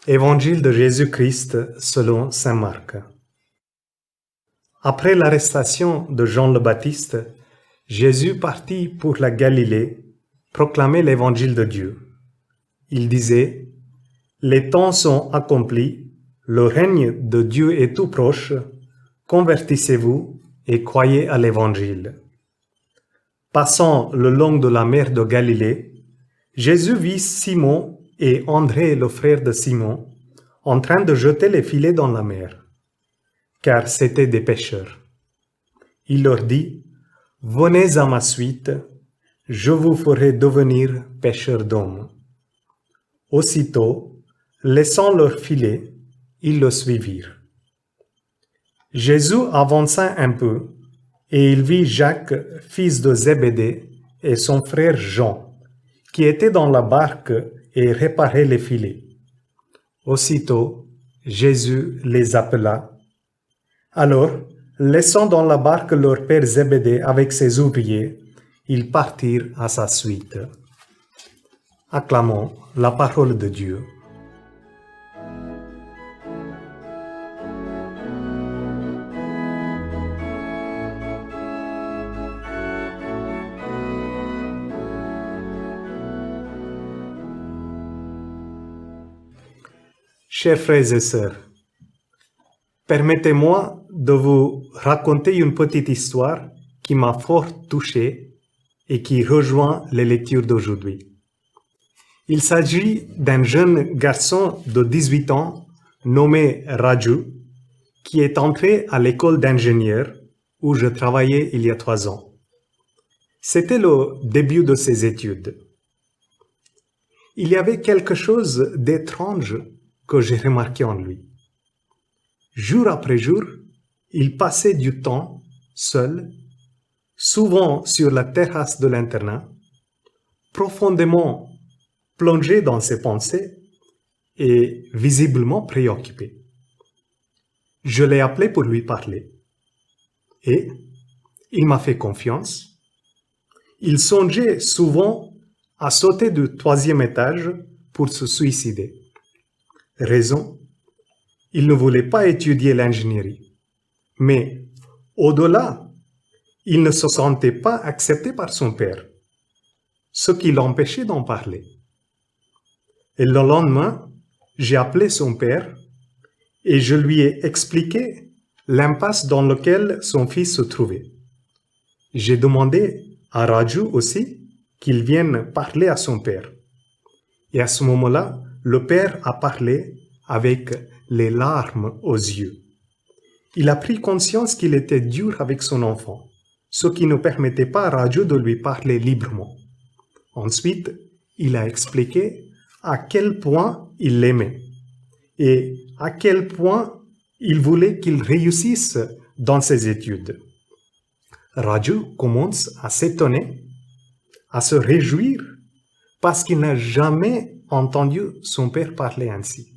Évangile de Jésus-Christ selon saint Marc. Après l'arrestation de Jean le Baptiste, Jésus partit pour la Galilée proclamer l'évangile de Dieu. Il disait: Les temps sont accomplis, le règne de Dieu est tout proche, convertissez-vous et croyez à l'évangile. Passant le long de la mer de Galilée, Jésus vit Simon et André, le frère de Simon, en train de jeter les filets dans la mer, car c'étaient des pêcheurs. Il leur dit: Venez à ma suite, je vous ferai devenir pêcheurs d'hommes. Aussitôt, laissant leurs filets, ils le suivirent. Jésus avança un peu, et il vit Jacques, fils de Zébédée, et son frère Jean, qui étaient dans la barque et réparaient les filets. Aussitôt, Jésus les appela. Alors, laissant dans la barque leur père Zébédée avec ses ouvriers, ils partirent à sa suite. Acclamons la parole de Dieu. Chers frères et sœurs, permettez-moi de vous raconter une petite histoire qui m'a fort touché et qui rejoint les lectures d'aujourd'hui. Il s'agit d'un jeune garçon de 18 ans nommé Raju qui est entré à l'école d'ingénieur où je travaillais il y a 3 ans. C'était le début de ses études. Il y avait quelque chose d'étrange que j'ai remarqué en lui. Jour après jour, il passait du temps seul, souvent sur la terrasse de l'internat, profondément plongé dans ses pensées et visiblement préoccupé. Je l'ai appelé pour lui parler. Et il m'a fait confiance. Il songeait souvent à sauter du 3e étage pour se suicider. Raison, il ne voulait pas étudier l'ingénierie. Mais au-delà, il ne se sentait pas accepté par son père, ce qui l'empêchait d'en parler. Et le lendemain, j'ai appelé son père et je lui ai expliqué l'impasse dans laquelle son fils se trouvait. J'ai demandé à Raju aussi qu'il vienne parler à son père. Et à ce moment-là, le père a parlé avec les larmes aux yeux. Il a pris conscience qu'il était dur avec son enfant, ce qui ne permettait pas à Raju de lui parler librement. Ensuite, il a expliqué à quel point il l'aimait et à quel point il voulait qu'il réussisse dans ses études. Raju commence à s'étonner, à se réjouir, parce qu'il n'a jamais entendu son père parler ainsi.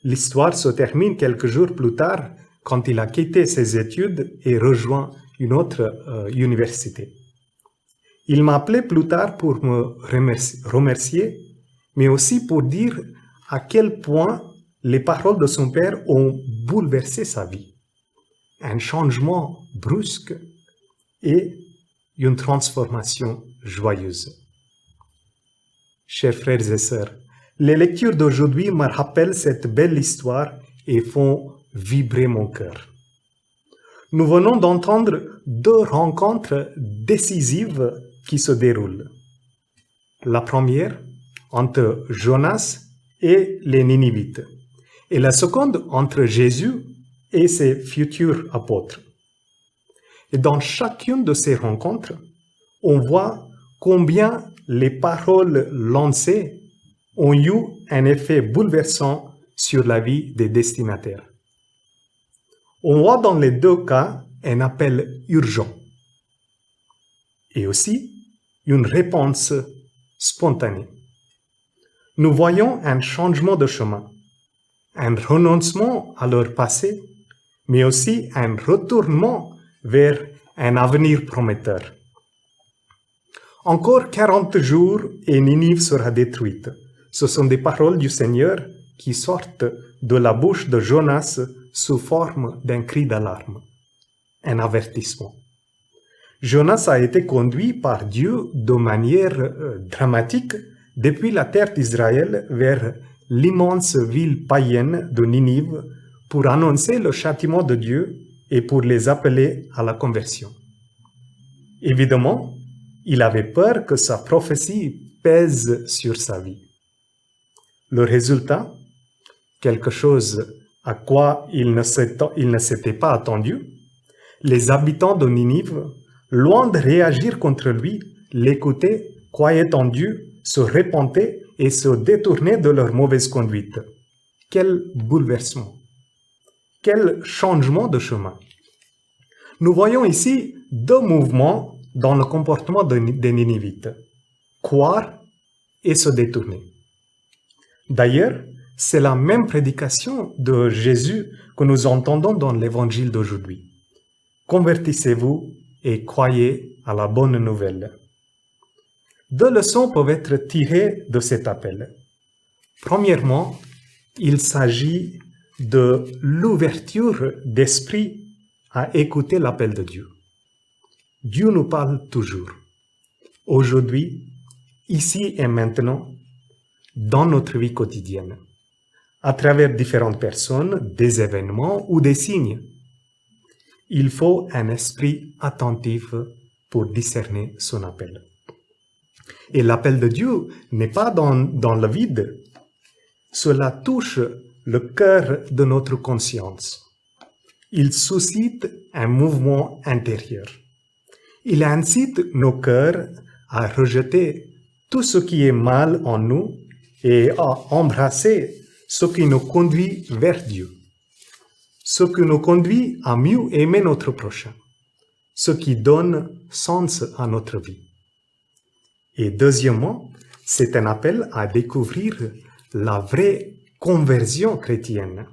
L'histoire se termine quelques jours plus tard quand il a quitté ses études et rejoint une autre université. Il m'a appelé plus tard pour me remercier, mais aussi pour dire à quel point les paroles de son père ont bouleversé sa vie. Un changement brusque et une transformation joyeuse. Chers frères et sœurs, les lectures d'aujourd'hui me rappellent cette belle histoire et font vibrer mon cœur. Nous venons d'entendre 2 rencontres décisives qui se déroulent. La première entre Jonas et les Ninivites, et la seconde entre Jésus et ses futurs apôtres. Et dans chacune de ces rencontres, on voit combien les paroles lancées ont eu un effet bouleversant sur la vie des destinataires. On voit dans les 2 cas un appel urgent et aussi une réponse spontanée. Nous voyons un changement de chemin, un renoncement à leur passé, mais aussi un retournement vers un avenir prometteur. Encore 40 jours et Ninive sera détruite. Ce sont des paroles du Seigneur qui sortent de la bouche de Jonas sous forme d'un cri d'alarme, un avertissement. Jonas a été conduit par Dieu de manière dramatique depuis la terre d'Israël vers l'immense ville païenne de Ninive pour annoncer le châtiment de Dieu et pour les appeler à la conversion. Évidemment, il avait peur que sa prophétie pèse sur sa vie. Le résultat, quelque chose à quoi il ne s'était pas attendu, les habitants de Ninive, loin de réagir contre lui, l'écoutaient, croyaient en Dieu, se repentaient et se détournaient de leur mauvaise conduite. Quel bouleversement! Quel changement de chemin! Nous voyons ici deux mouvements dans le comportement des Ninivites, croire et se détourner. D'ailleurs, c'est la même prédication de Jésus que nous entendons dans l'évangile d'aujourd'hui. Convertissez-vous et croyez à la bonne nouvelle. Deux leçons peuvent être tirées de cet appel. Premièrement, il s'agit de l'ouverture d'esprit à écouter l'appel de Dieu. Dieu nous parle toujours. Aujourd'hui, ici et maintenant, dans notre vie quotidienne, à travers différentes personnes, des événements ou des signes. Il faut un esprit attentif pour discerner son appel. Et l'appel de Dieu n'est pas dans le vide. Cela touche le cœur de notre conscience. Il suscite un mouvement intérieur. Il incite nos cœurs à rejeter tout ce qui est mal en nous et à embrasser ce qui nous conduit vers Dieu, ce qui nous conduit à mieux aimer notre prochain, ce qui donne sens à notre vie. Et deuxièmement, c'est un appel à découvrir la vraie conversion chrétienne.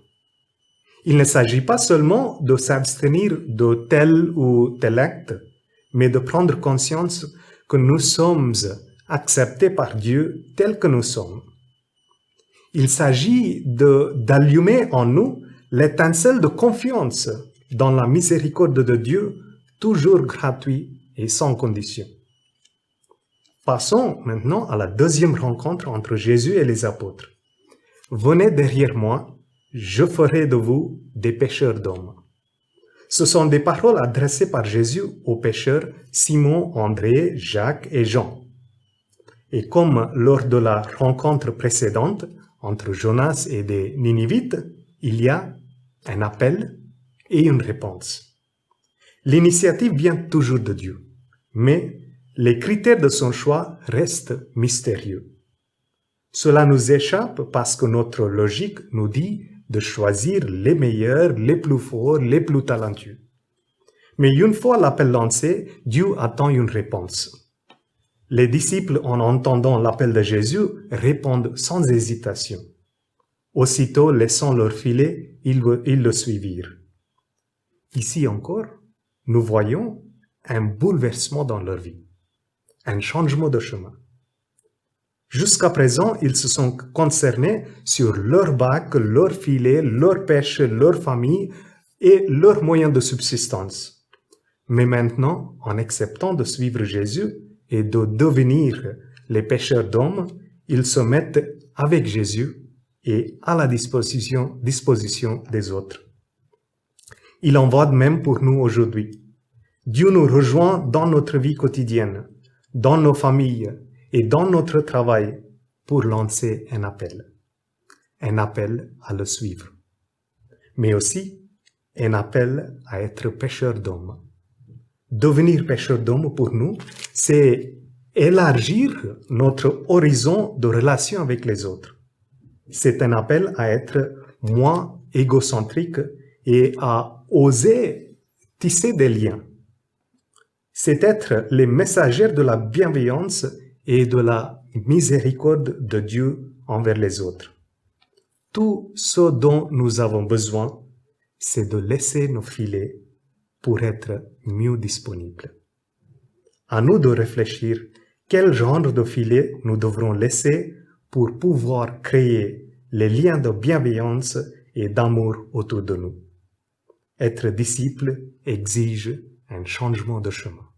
Il ne s'agit pas seulement de s'abstenir de tel ou tel acte, mais de prendre conscience que nous sommes acceptés par Dieu tels que nous sommes. Il s'agit d'allumer en nous l'étincelle de confiance dans la miséricorde de Dieu, toujours gratuite et sans condition. Passons maintenant à la deuxième rencontre entre Jésus et les apôtres. « Venez derrière moi, je ferai de vous des pêcheurs d'hommes. » Ce sont des paroles adressées par Jésus aux pêcheurs Simon, André, Jacques et Jean. Et comme lors de la rencontre précédente entre Jonas et des Ninivites, il y a un appel et une réponse. L'initiative vient toujours de Dieu, mais les critères de son choix restent mystérieux. Cela nous échappe parce que notre logique nous dit de choisir les meilleurs, les plus forts, les plus talentueux. Mais une fois l'appel lancé, Dieu attend une réponse. Les disciples, en entendant l'appel de Jésus, répondent sans hésitation. Aussitôt, laissant leur filet, ils le suivirent. Ici encore, nous voyons un bouleversement dans leur vie, un changement de chemin. Jusqu'à présent, ils se sont concernés sur leur bac, leur filet, leur pêche, leur famille et leurs moyens de subsistance. Mais maintenant, en acceptant de suivre Jésus et de devenir les pêcheurs d'hommes, ils se mettent avec Jésus et à la disposition des autres. Il en va de même pour nous aujourd'hui. Dieu nous rejoint dans notre vie quotidienne, dans nos familles et dans notre travail pour lancer un appel à le suivre, mais aussi un appel à être pêcheur d'hommes. Devenir pêcheur d'hommes pour nous, c'est élargir notre horizon de relation avec les autres. C'est un appel à être moins égocentrique et à oser tisser des liens. C'est être les messagers de la bienveillance et de la miséricorde de Dieu envers les autres. Tout ce dont nous avons besoin, c'est de laisser nos filets pour être mieux disponibles. À nous de réfléchir quel genre de filet nous devrons laisser pour pouvoir créer les liens de bienveillance et d'amour autour de nous. Être disciple exige un changement de chemin.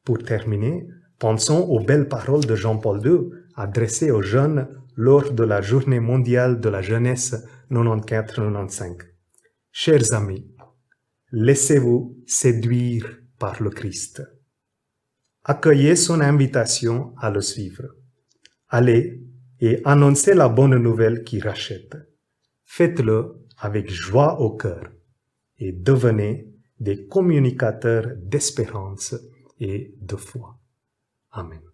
Pour terminer, pensons aux belles paroles de Jean-Paul II adressées aux jeunes lors de la Journée mondiale de la jeunesse 94-95. Chers amis, laissez-vous séduire par le Christ. Accueillez son invitation à le suivre. Allez et annoncez la bonne nouvelle qui rachète. Faites-le avec joie au cœur et devenez des communicateurs d'espérance et de foi. Amen.